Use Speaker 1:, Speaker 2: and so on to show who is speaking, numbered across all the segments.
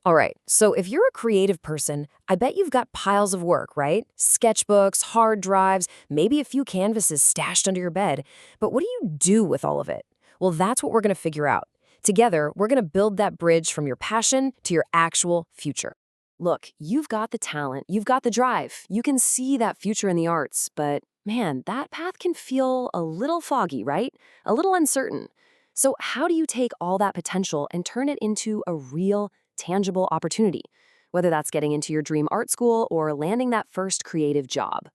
Speaker 1: All right, so if you're a creative person, I bet you've got piles of work, right? Sketchbooks, hard drives, maybe a few canvases stashed under your bed. But what do you do with all of it? Well, that's what we're going to figure out. Together, we're going to build that bridge from your passion to your actual future. Look, you've got the talent, you've got the drive, you can see that future in the arts, but man, that path can feel a little foggy, right? A little uncertain. So, how do you take all that potential and turn it into a real, tangible opportunity? Whether that's getting into your dream art school or landing that first creative job.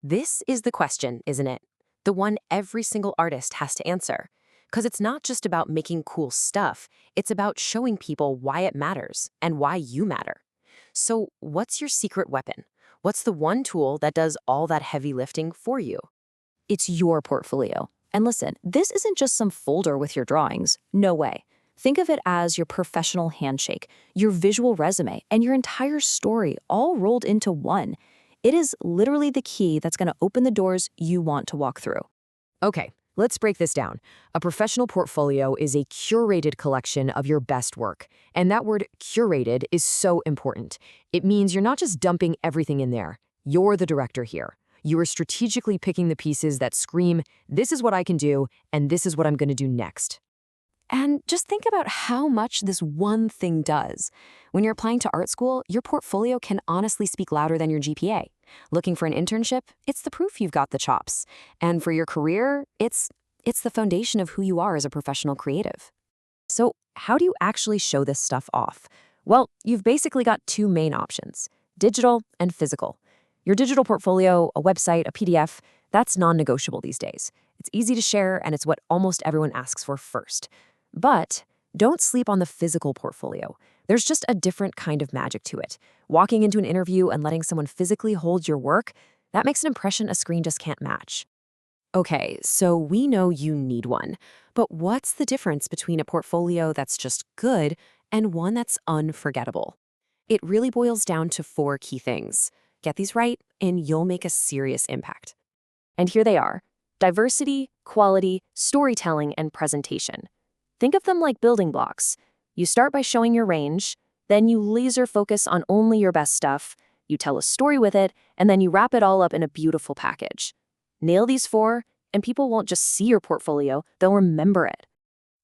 Speaker 1: This is the question, isn't it? The one every single artist has to answer. Because it's not just about making cool stuff, it's about showing people why it matters and why you matter. So, what's your secret weapon? What's the one tool that does all that heavy lifting for you? It's your portfolio. And listen, this isn't just some folder with your drawings. No way. Think of it as your professional handshake, your visual resume, and your entire story all rolled into one. It is literally the key that's going to open the doors you want to walk through. Okay, let's break this down. A professional portfolio is a curated collection of your best work. And that word curated is so important. It means you're not just dumping everything in there. You're the director here. You are strategically picking the pieces that scream, this is what I can do, and this is what I'm going to do next. And just think about how much this one thing does. When you're applying to art school, your portfolio can honestly speak louder than your GPA. Looking for an internship, it's the proof you've got the chops. And for your career, it's the foundation of who you are as a professional creative. So how do you actually show this stuff off? Well, you've basically got two main options, digital and physical. Your digital portfolio, a website, a PDF, that's non-negotiable these days. It's easy to share, and it's what almost everyone asks for first. But don't sleep on the physical portfolio. There's just a different kind of magic to it. Walking into an interview and letting someone physically hold your work, that makes an impression a screen just can't match. Okay, so we know you need one. But what's the difference between a portfolio that's just good and one that's unforgettable? It really boils down to four key things. Get these right, and you'll make a serious impact. And here they are: diversity, quality, storytelling, and presentation. Think of them like building blocks. You start by showing your range, then you laser focus on only your best stuff, you tell a story with it, and then you wrap it all up in a beautiful package. Nail these four, and people won't just see your portfolio, they'll remember it.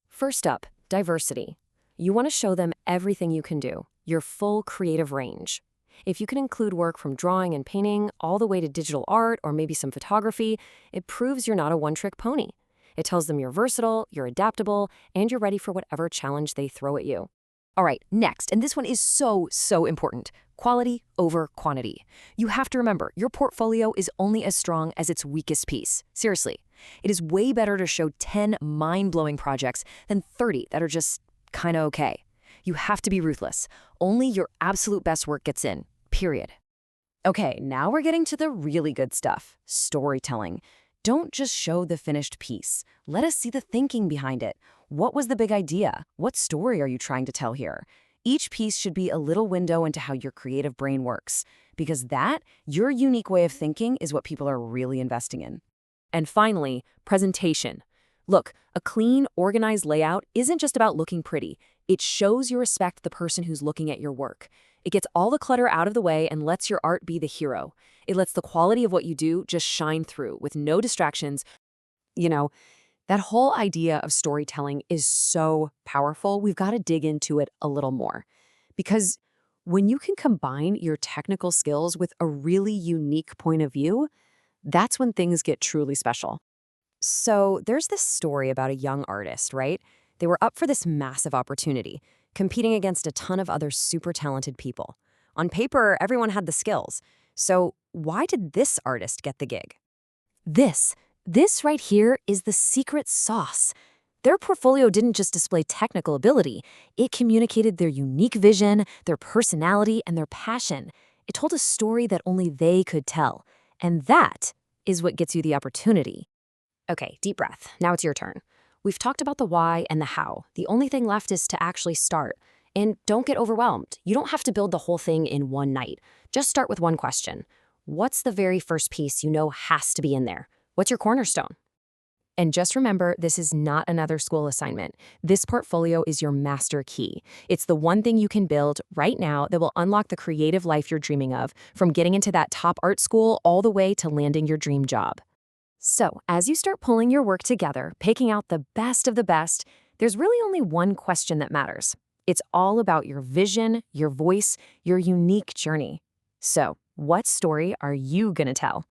Speaker 1: First up, diversity. You want to show them everything you can do, your full creative range. If you can include work from drawing and painting all the way to digital art or maybe some photography, it proves you're not a one-trick pony. It tells them you're versatile, you're adaptable, and you're ready for whatever challenge they throw at you. All right, next, and this one is so important, quality over quantity. You have to remember, your portfolio is only as strong as its weakest piece. Seriously, it is way better to show 10 mind-blowing projects than 30 that are just kinda okay. You have to be ruthless. Only your absolute best work gets in, period. Okay, now we're getting to the really good stuff, storytelling. Don't just show the finished piece. Let us see the thinking behind it. What was the big idea? What story are you trying to tell here? Each piece should be a little window into how your creative brain works, because your unique way of thinking, is what people are really investing in. And finally, presentation. Look, a clean, organized layout isn't just about looking pretty. It shows you respect the person who's looking at your work. It gets all the clutter out of the way and lets your art be the hero. It lets the quality of what you do just shine through with no distractions. You know, that whole idea of storytelling is so powerful. We've got to dig into it a little more. Because when you can combine your technical skills with a really unique point of view, that's when things get truly special. So there's this story about a young artist, right? They were up for this massive opportunity, competing against a ton of other super talented people. On paper, everyone had the skills. So why did this artist get the gig? This right here is the secret sauce. Their portfolio didn't just display technical ability, it communicated their unique vision, their personality, and their passion. It told a story that only they could tell. And that is what gets you the opportunity. Okay, deep breath. Now it's your turn. We've talked about the why and the how. The only thing left is to actually start. And don't get overwhelmed. You don't have to build the whole thing in one night. Just start with one question. What's the very first piece you know has to be in there? What's your cornerstone? And just remember, this is not another school assignment. This portfolio is your master key. It's the one thing you can build right now that will unlock the creative life you're dreaming of, from getting into that top art school all the way to landing your dream job. So, as you start pulling your work together, picking out the best of the best, there's really only one question that matters. It's all about your vision, your voice, your unique journey. So, what story are you going to tell?